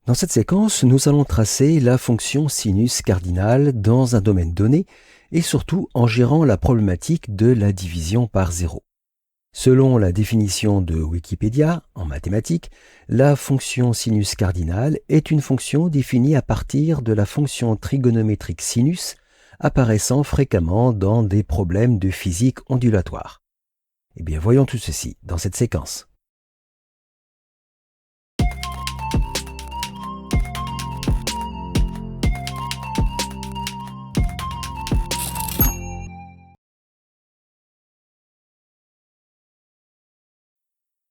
Dans cette séquence, nous allons tracer la fonction sinus cardinal dans un domaine donné et surtout en gérant la problématique de la division par zéro. Selon la définition de Wikipédia, en mathématiques, la fonction sinus cardinal est une fonction définie à partir de la fonction trigonométrique sinus apparaissant fréquemment dans des problèmes de physique ondulatoire. Eh bien, voyons tout ceci dans cette séquence.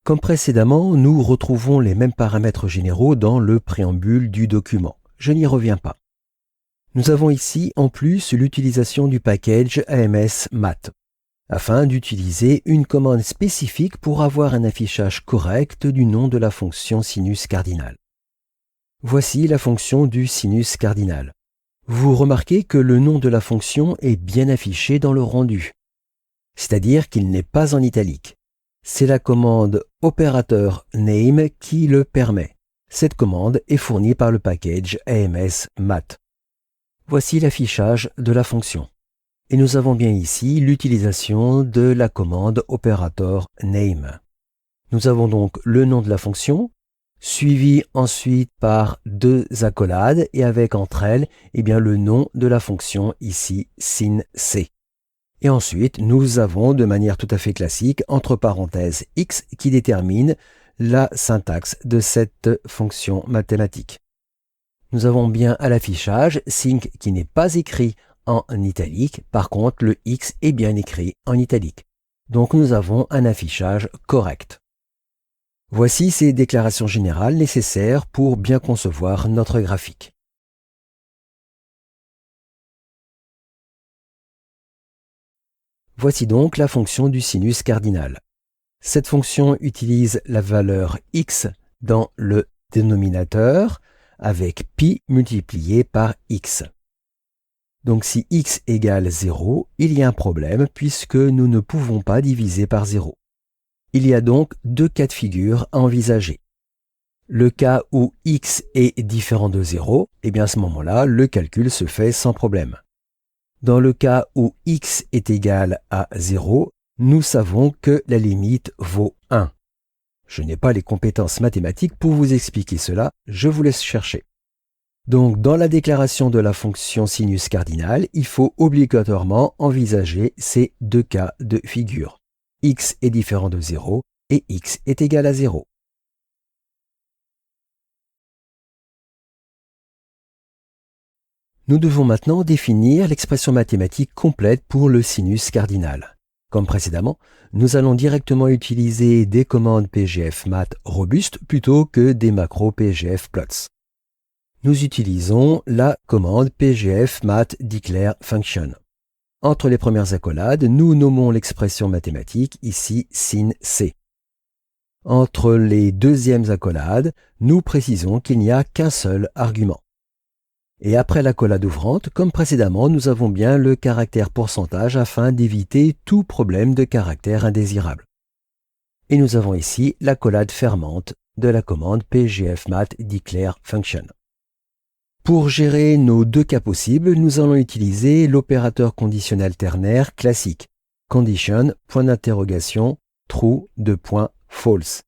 Comme précédemment, nous retrouvons les mêmes paramètres généraux dans le préambule du document. Je n'y reviens pas. Nous avons ici en plus l'utilisation du package AMS Math, afin d'utiliser une commande spécifique pour avoir un affichage correct du nom de la fonction sinus cardinal. Voici la fonction du sinus cardinal. Vous remarquez que le nom de la fonction est bien affiché dans le rendu, c'est-à-dire qu'il n'est pas en italique. C'est la commande opérateur name qui le permet. Cette commande est fournie par le package AMS Math. Voici l'affichage de la fonction. Et nous avons bien ici l'utilisation de la commande opérateur name. Nous avons donc le nom de la fonction, suivi ensuite par deux accolades et avec entre elles le nom de la fonction ici sin c. Et ensuite, nous avons de manière tout à fait classique, entre parenthèses x, qui détermine la syntaxe de cette fonction mathématique. Nous avons bien à l'affichage sync qui n'est pas écrit en italique, par contre le x est bien écrit en italique. Donc nous avons un affichage correct. Voici ces déclarations générales nécessaires pour bien concevoir notre graphique. Voici donc la fonction du sinus cardinal. Cette fonction utilise la valeur x dans le dénominateur avec pi multiplié par x. Donc si x égale 0, il y a un problème puisque nous ne pouvons pas diviser par 0. Il y a donc deux cas de figure à envisager. Le cas où x est différent de 0, à ce moment-là, le calcul se fait sans problème. Dans le cas où x est égal à 0, nous savons que la limite vaut 1. Je n'ai pas les compétences mathématiques pour vous expliquer cela, je vous laisse chercher. Donc, dans la déclaration de la fonction sinus cardinal, il faut obligatoirement envisager ces deux cas de figure. X est différent de 0 et x est égal à 0. Nous devons maintenant définir l'expression mathématique complète pour le sinus cardinal. Comme précédemment, nous allons directement utiliser des commandes PGF Math robustes plutôt que des macros PGF Plots. Nous utilisons la commande PGF Math Declare Function. Entre les premières accolades, nous nommons l'expression mathématique, ici sin c. Entre les deuxièmes accolades, nous précisons qu'il n'y a qu'un seul argument. Et après l'accolade ouvrante, comme précédemment, nous avons bien le caractère pourcentage afin d'éviter tout problème de caractère indésirable. Et nous avons ici l'accolade fermante de la commande PGF Math Declare Function. Pour gérer nos deux cas possibles, nous allons utiliser l'opérateur conditionnel ternaire classique, condition, point d'interrogation, true, false,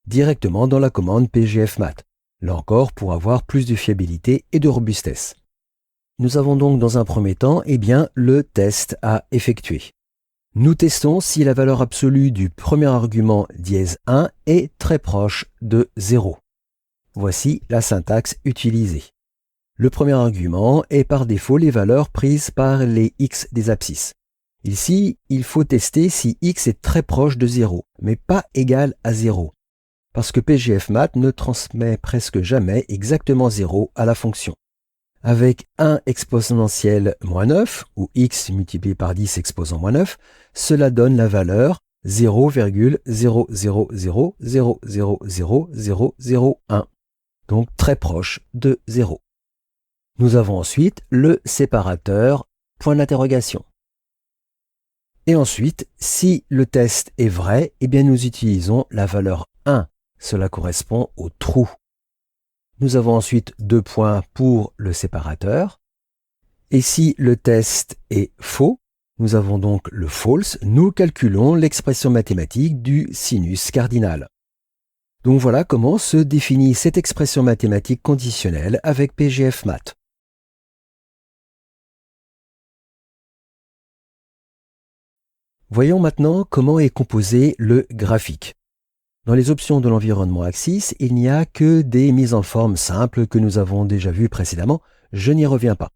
directement dans la commande PGF Math. Là encore, pour avoir plus de fiabilité et de robustesse. Nous avons donc dans un premier temps, le test à effectuer. Nous testons si la valeur absolue du premier argument dièse 1 est très proche de 0. Voici la syntaxe utilisée. Le premier argument est par défaut les valeurs prises par les x des abscisses. Ici, il faut tester si x est très proche de 0, mais pas égal à 0. Parce que PGF Math ne transmet presque jamais exactement 0 à la fonction. Avec 1 exponentielle moins 9, ou x multiplié par 10 exposant moins 9, cela donne la valeur 0,000000001, donc très proche de 0. Nous avons ensuite le séparateur point d'interrogation. Et ensuite, si le test est vrai, nous utilisons la valeur 1. Cela correspond au trou. Nous avons ensuite 2 points pour le séparateur. Et si le test est faux, nous avons donc le false, nous calculons l'expression mathématique du sinus cardinal. Donc voilà comment se définit cette expression mathématique conditionnelle avec PGF Math. Voyons maintenant comment est composé le graphique. Dans les options de l'environnement Axis, il n'y a que des mises en forme simples que nous avons déjà vues précédemment, je n'y reviens pas.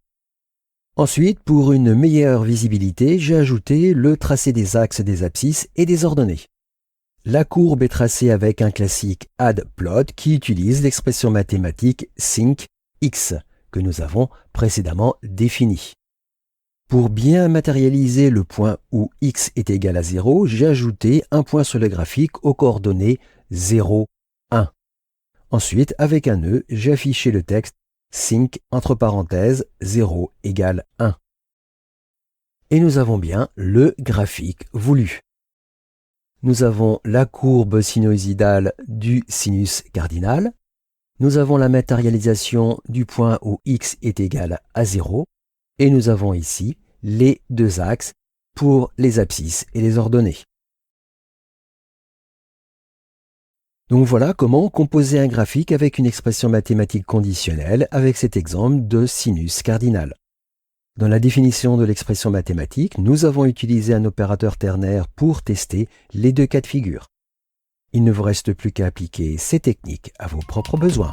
Ensuite, pour une meilleure visibilité, j'ai ajouté le tracé des axes des abscisses et des ordonnées. La courbe est tracée avec un classique add-plot qui utilise l'expression mathématique syncx que nous avons précédemment définie. Pour bien matérialiser le point où x est égal à 0, j'ai ajouté un point sur le graphique aux coordonnées 0, 1. Ensuite, avec un nœud, j'ai affiché le texte sync entre parenthèses 0 égale 1. Et nous avons bien le graphique voulu. Nous avons la courbe sinusoïdale du sinus cardinal. Nous avons la matérialisation du point où x est égal à 0. Et nous avons ici les 2 axes pour les abscisses et les ordonnées. Donc voilà comment composer un graphique avec une expression mathématique conditionnelle avec cet exemple de sinus cardinal. Dans la définition de l'expression mathématique, nous avons utilisé un opérateur ternaire pour tester les 2 cas de figure. Il ne vous reste plus qu'à appliquer ces techniques à vos propres besoins.